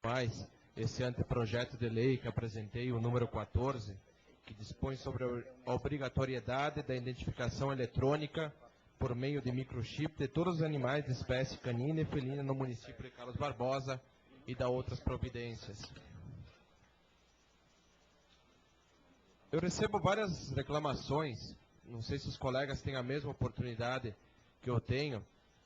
animais, esse anteprojeto de lei que apresentei, o número 14, que dispõe sobre a obrigatoriedade da identificação eletrônica por meio de microchip de todos os animais de espécie canina e felina no município de Carlos Barbosa e da outras providências. Eu recebo várias reclamações, não sei se os colegas têm a mesma oportunidade que eu tenho,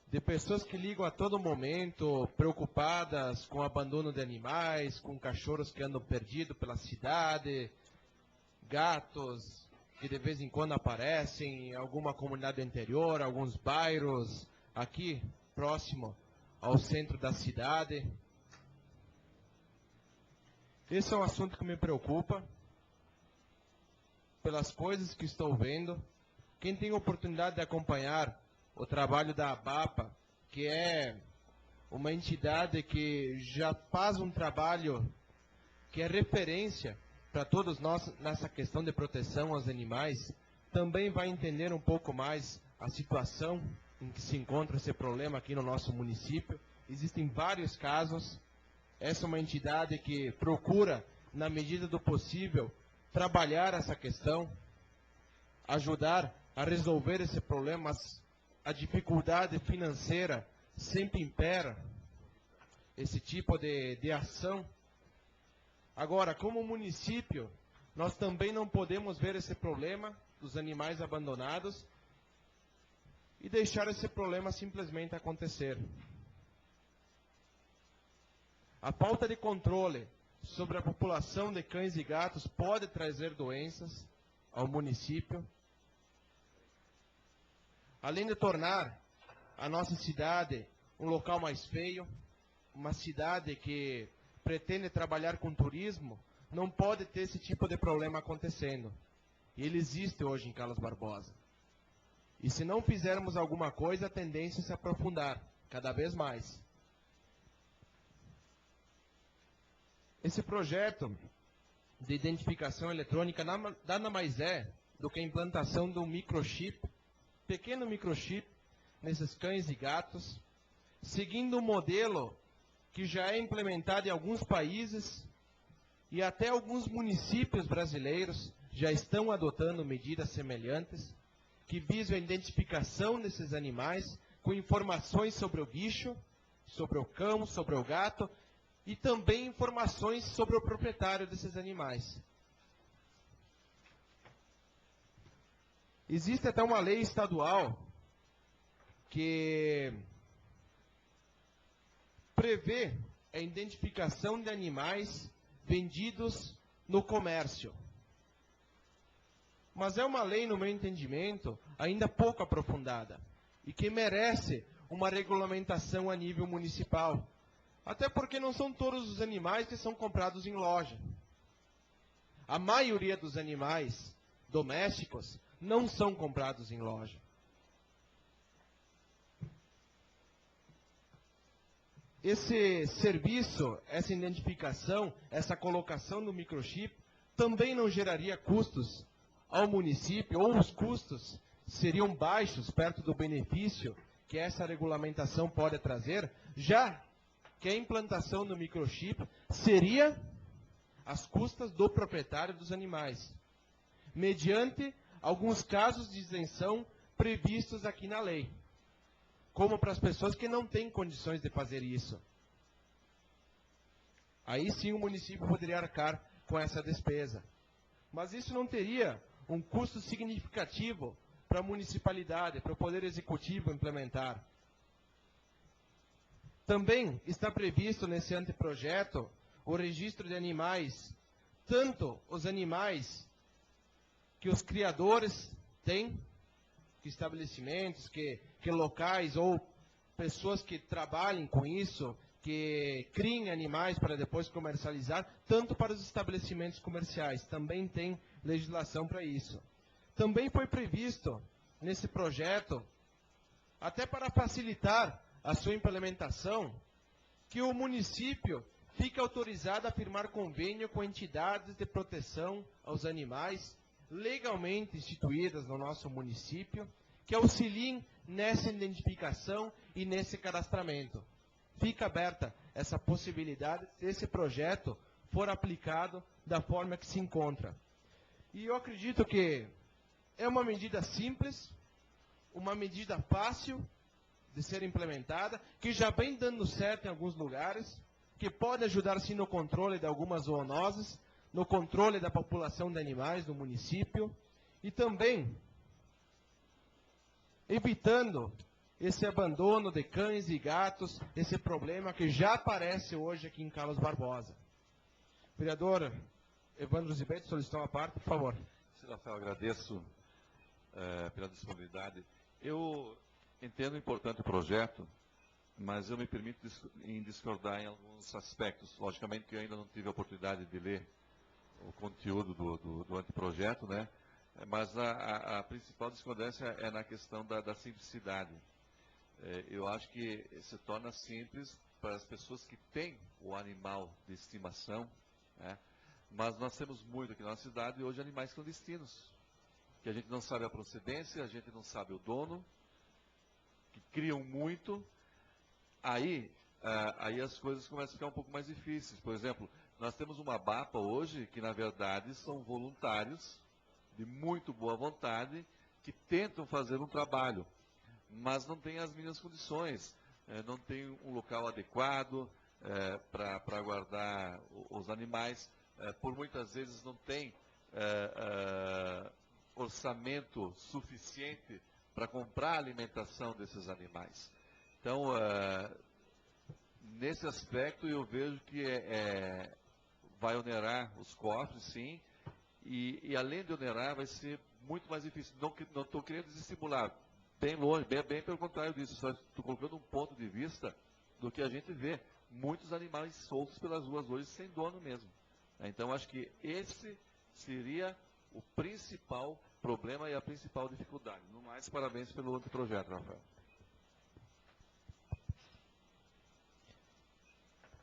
de pessoas que ligam a todo momento, preocupadas com o abandono de animais, com cachorros que andam perdidos pela cidade, gatos que de vez em quando aparecem em alguma comunidade interior, alguns bairros, aqui próximo ao centro da cidade. Esse é um assunto que me preocupa, pelas coisas que estou vendo. Quem tem oportunidade de acompanhar o trabalho da ABAPA, que é uma entidade que já faz um trabalho que é referência para todos nós nessa questão de proteção aos animais, também vai entender um pouco mais a situação em que se encontra esse problema aqui no nosso município. Existem vários casos. Essa é uma entidade que procura, na medida do possível, trabalhar essa questão, ajudar a resolver esse problema. A dificuldade financeira sempre impera esse tipo de ação. Agora, como município, nós também não podemos ver esse problema dos animais abandonados e deixar esse problema simplesmente acontecer. A falta de controle sobre a população de cães e gatos pode trazer doenças ao município, além de tornar a nossa cidade um local mais feio, uma cidade que pretende trabalhar com turismo, não pode ter esse tipo de problema acontecendo. E ele existe hoje em Carlos Barbosa. E se não fizermos alguma coisa, a tendência é se aprofundar cada vez mais. Esse projeto de identificação eletrônica nada mais é do que a implantação de um microchip, pequeno microchip, nesses cães e gatos, seguindo um modelo que já é implementado em alguns países e até alguns municípios brasileiros já estão adotando medidas semelhantes, que visam a identificação desses animais com informações sobre o bicho, sobre o cão, sobre o gato, e também informações sobre o proprietário desses animais. Existe até uma lei estadual que prevê a identificação de animais vendidos no comércio. Mas é uma lei, no meu entendimento, ainda pouco aprofundada e que merece uma regulamentação a nível municipal. Até porque não são todos os animais que são comprados em loja. A maioria dos animais domésticos não são comprados em loja. Esse serviço, essa identificação, essa colocação do microchip também não geraria custos ao município, ou os custos seriam baixos perto do benefício que essa regulamentação pode trazer, já que a implantação do microchip seria às custas do proprietário dos animais, mediante alguns casos de isenção previstos aqui na lei, como para as pessoas que não têm condições de fazer isso. Aí sim o município poderia arcar com essa despesa. Mas isso não teria um custo significativo para a municipalidade, para o Poder Executivo implementar. Também está previsto nesse anteprojeto o registro de animais, tanto os animais que os criadores têm, que estabelecimentos, que locais ou pessoas que trabalhem com isso, que criem animais para depois comercializar, tanto para os estabelecimentos comerciais, também tem legislação para isso. Também foi previsto nesse projeto, até para facilitar a sua implementação, que o município fique autorizado a firmar convênio com entidades de proteção aos animais, legalmente instituídas no nosso município, que auxiliem nessa identificação e nesse cadastramento. fica aberta essa possibilidade se esse projeto for aplicado da forma que se encontra. E eu acredito que é uma medida simples, uma medida fácil de ser implementada, que já vem dando certo em alguns lugares, que pode ajudar sim no controle de algumas zoonoses, no controle da população de animais no município, e também evitando esse abandono de cães e gatos, esse problema que já aparece hoje aqui em Carlos Barbosa. Vereador Evandro Zibete solicitou uma parte, por favor. Sr. Rafael, agradeço pela disponibilidade. Eu entendo importante o projeto, mas eu me permito discordar em alguns aspectos. Logicamente que eu ainda não tive a oportunidade de ler o conteúdo do anteprojeto, né? Mas a principal discordância é na questão da simplicidade. Eu acho que se torna simples para as pessoas que têm o animal de estimação, né? Mas nós temos muito aqui na nossa cidade hoje animais clandestinos, que a gente não sabe a procedência, a gente não sabe o dono, que criam muito. Aí as coisas começam a ficar um pouco mais difíceis. Por exemplo, nós temos uma BAPA hoje que, na verdade, são voluntários de muito boa vontade que tentam fazer um trabalho, mas não têm as mínimas condições, não tem um local adequado para guardar os animais, por muitas vezes não tem orçamento suficiente para comprar a alimentação desses animais. Então, nesse aspecto, eu vejo que vai onerar os cofres, sim, e além de onerar, vai ser muito mais difícil. Não estou querendo desestimular, bem longe, bem pelo contrário disso, só estou colocando um ponto de vista do que a gente vê. Muitos animais soltos pelas ruas hoje, sem dono mesmo. Então, acho que esse seria o principal problema e a principal dificuldade. No mais, parabéns pelo anteprojeto, Rafael.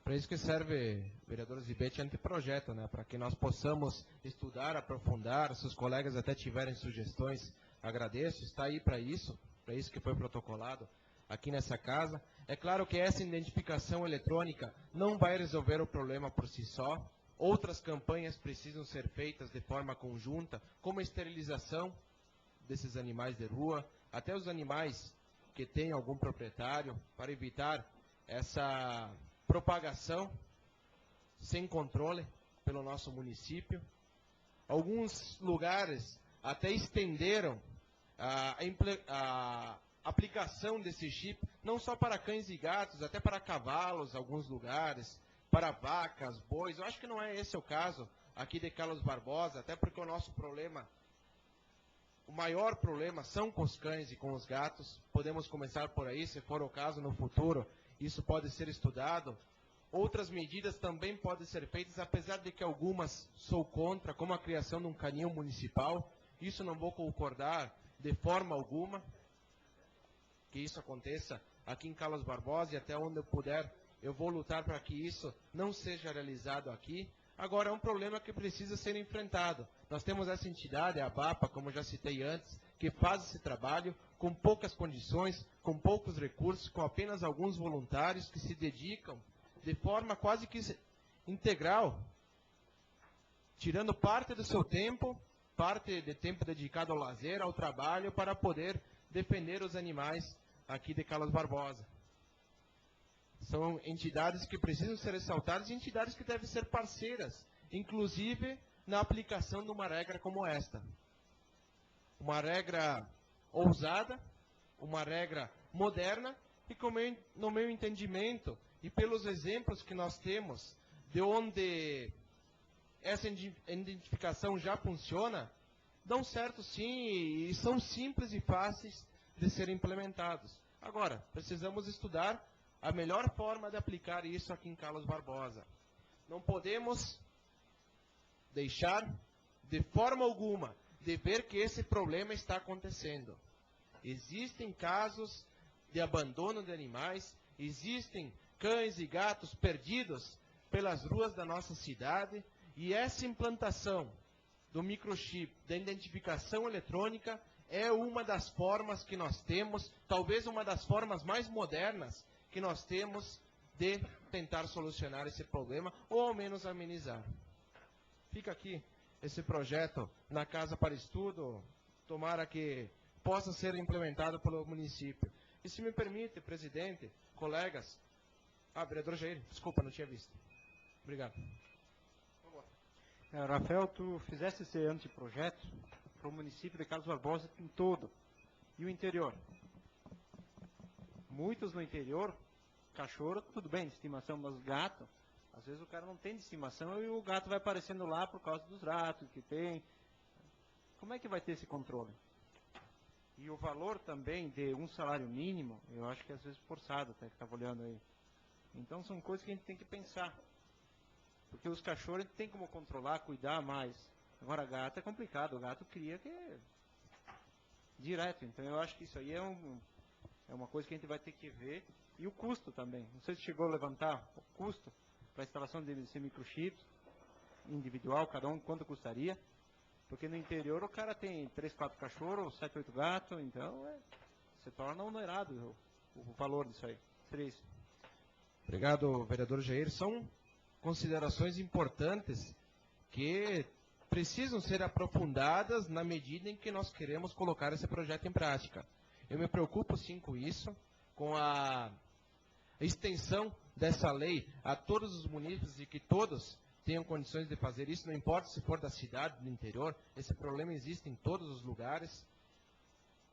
Para isso que serve, vereador Zibete, anteprojeto, né? Para que nós possamos estudar, aprofundar, se os colegas até tiverem sugestões, agradeço, está aí para isso que foi protocolado aqui nessa casa. É claro que essa identificação eletrônica não vai resolver o problema por si só. Outras campanhas precisam ser feitas de forma conjunta, como a esterilização desses animais de rua, até os animais que têm algum proprietário, para evitar essa propagação sem controle pelo nosso município. Alguns lugares até estenderam a aplicação desse chip, não só para cães e gatos, até para cavalos, alguns lugares, para vacas, bois. Eu acho que não é esse o caso aqui de Carlos Barbosa, até porque o nosso problema, o maior problema são com os cães e com os gatos. Podemos começar por aí, se for o caso no futuro, isso pode ser estudado. Outras medidas também podem ser feitas, apesar de que algumas sou contra, como a criação de um canil municipal. Isso não vou concordar de forma alguma que isso aconteça aqui em Carlos Barbosa, e até onde eu puder, eu vou lutar para que isso não seja realizado aqui. Agora, é um problema que precisa ser enfrentado. Nós temos essa entidade, a BAPA, como já citei antes, que faz esse trabalho com poucas condições, com poucos recursos, com apenas alguns voluntários que se dedicam de forma quase que integral, tirando parte do seu tempo, parte de tempo dedicado ao lazer, ao trabalho, para poder defender os animais aqui de Carlos Barbosa. São entidades que precisam ser ressaltadas e entidades que devem ser parceiras, inclusive na aplicação de uma regra como esta. Uma regra ousada, uma regra moderna, e no meu entendimento, e pelos exemplos que nós temos, de onde essa identificação já funciona, dão certo sim, e são simples e fáceis de serem implementados. Agora, precisamos estudar a melhor forma de aplicar isso aqui em Carlos Barbosa. Não podemos deixar, de forma alguma, de ver que esse problema está acontecendo. Existem casos de abandono de animais, existem cães e gatos perdidos pelas ruas da nossa cidade, e essa implantação do microchip, da identificação eletrônica, é uma das formas que nós temos, talvez uma das formas mais modernas que nós temos de tentar solucionar esse problema, ou ao menos amenizar. Fica aqui esse projeto na Casa para Estudo, tomara que possa ser implementado pelo município. E se me permite, presidente, colegas... vereador Jair, desculpa, não tinha visto. Obrigado. Rafael, tu fizeste esse anteprojeto para o município de Carlos Barbosa em todo. E o interior? Muitos no interior, cachorro, tudo bem, de estimação, mas gato, às vezes o cara não tem de estimação e o gato vai aparecendo lá por causa dos ratos que tem. Como é que vai ter esse controle? E o valor também de um salário mínimo, eu acho que às vezes forçado, até que estava olhando aí. Então são coisas que a gente tem que pensar. Porque os cachorros a gente tem como controlar, cuidar mais. Agora gato é complicado, o gato cria que é direto. Então eu acho que isso aí é uma coisa que a gente vai ter que ver. E o custo também. Não sei se chegou a levantar o custo para a instalação desse microchip individual, cada um quanto custaria. Porque no interior o cara tem 3, 4 cachorros, 7, 8 gatos, então se torna onerado o valor disso aí. 3. Obrigado, vereador Jair. São considerações importantes que precisam ser aprofundadas na medida em que nós queremos colocar esse projeto em prática. Eu me preocupo sim com isso, com a extensão dessa lei a todos os munícipes e que todos tenham condições de fazer isso, não importa se for da cidade, do interior, esse problema existe em todos os lugares.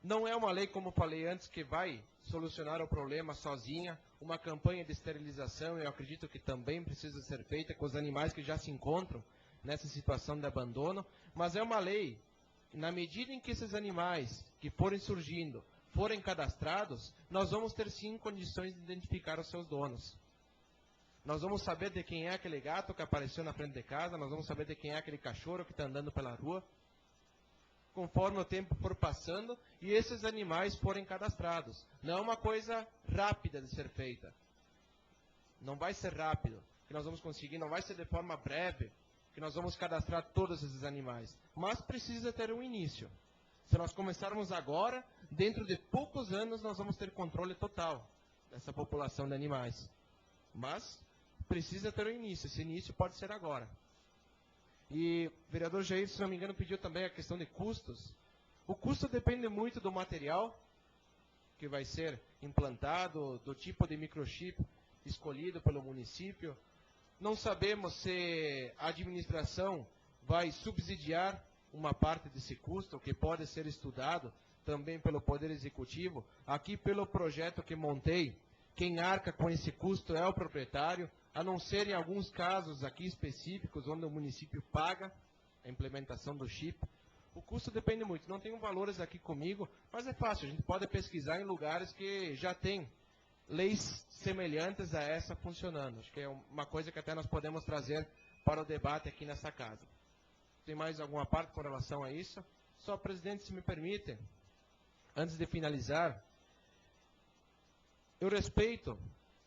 Não é uma lei, como falei antes, que vai solucionar o problema sozinha. Uma campanha de esterilização, eu acredito que também precisa ser feita com os animais que já se encontram nessa situação de abandono. Mas é uma lei, na medida em que esses animais que forem surgindo, forem cadastrados, nós vamos ter sim condições de identificar os seus donos. Nós vamos saber de quem é aquele gato que apareceu na frente de casa, nós vamos saber de quem é aquele cachorro que está andando pela rua, conforme o tempo for passando e esses animais forem cadastrados. Não é uma coisa rápida de ser feita. Não vai ser rápido que nós vamos conseguir, não vai ser de forma breve que nós vamos cadastrar todos esses animais. Mas precisa ter um início. Se nós começarmos agora, dentro de poucos anos nós vamos ter controle total dessa população de animais. Mas precisa ter um início, esse início pode ser agora. E o vereador Jair, se não me engano, pediu também a questão de custos. O custo depende muito do material que vai ser implantado, do tipo de microchip escolhido pelo município. Não sabemos se a administração vai subsidiar uma parte desse custo, que pode ser estudado também pelo Poder Executivo. Aqui, pelo projeto que montei, quem arca com esse custo é o proprietário, a não ser em alguns casos aqui específicos, onde o município paga a implementação do chip. O custo depende muito. Não tenho valores aqui comigo, mas é fácil. A gente pode pesquisar em lugares que já tem leis semelhantes a essa funcionando. Acho que é uma coisa que até nós podemos trazer para o debate aqui nessa casa. Tem mais alguma parte com relação a isso? Só, presidente, se me permite, antes de finalizar, eu respeito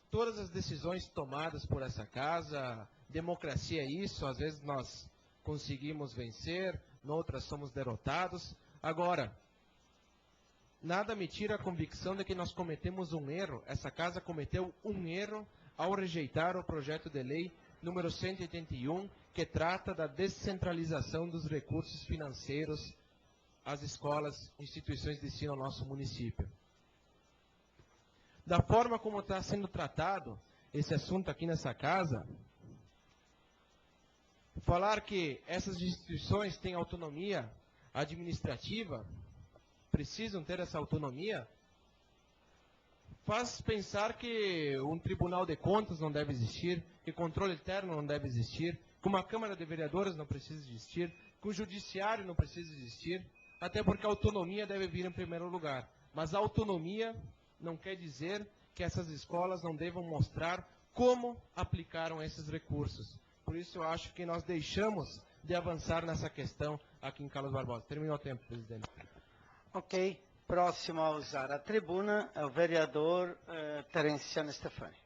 todas as decisões tomadas por essa casa. Democracia é isso, às vezes nós conseguimos vencer, noutras somos derrotados. Agora, nada me tira a convicção de que nós cometemos um erro. Essa casa cometeu um erro ao rejeitar o projeto de lei número 181, que trata da descentralização dos recursos financeiros às escolas, instituições de ensino no nosso município. Da forma como está sendo tratado esse assunto aqui nessa casa, falar que essas instituições têm autonomia administrativa, precisam ter essa autonomia, faz pensar que um tribunal de contas não deve existir, que controle interno não deve existir, que uma Câmara de Vereadores não precisa existir, que o Judiciário não precisa existir, até porque a autonomia deve vir em primeiro lugar. Mas a autonomia não quer dizer que essas escolas não devam mostrar como aplicaram esses recursos. Por isso eu acho que nós deixamos de avançar nessa questão aqui em Carlos Barbosa. Terminou o tempo, presidente. Ok. Próximo a usar a tribuna é o vereador Terenciano Stefani.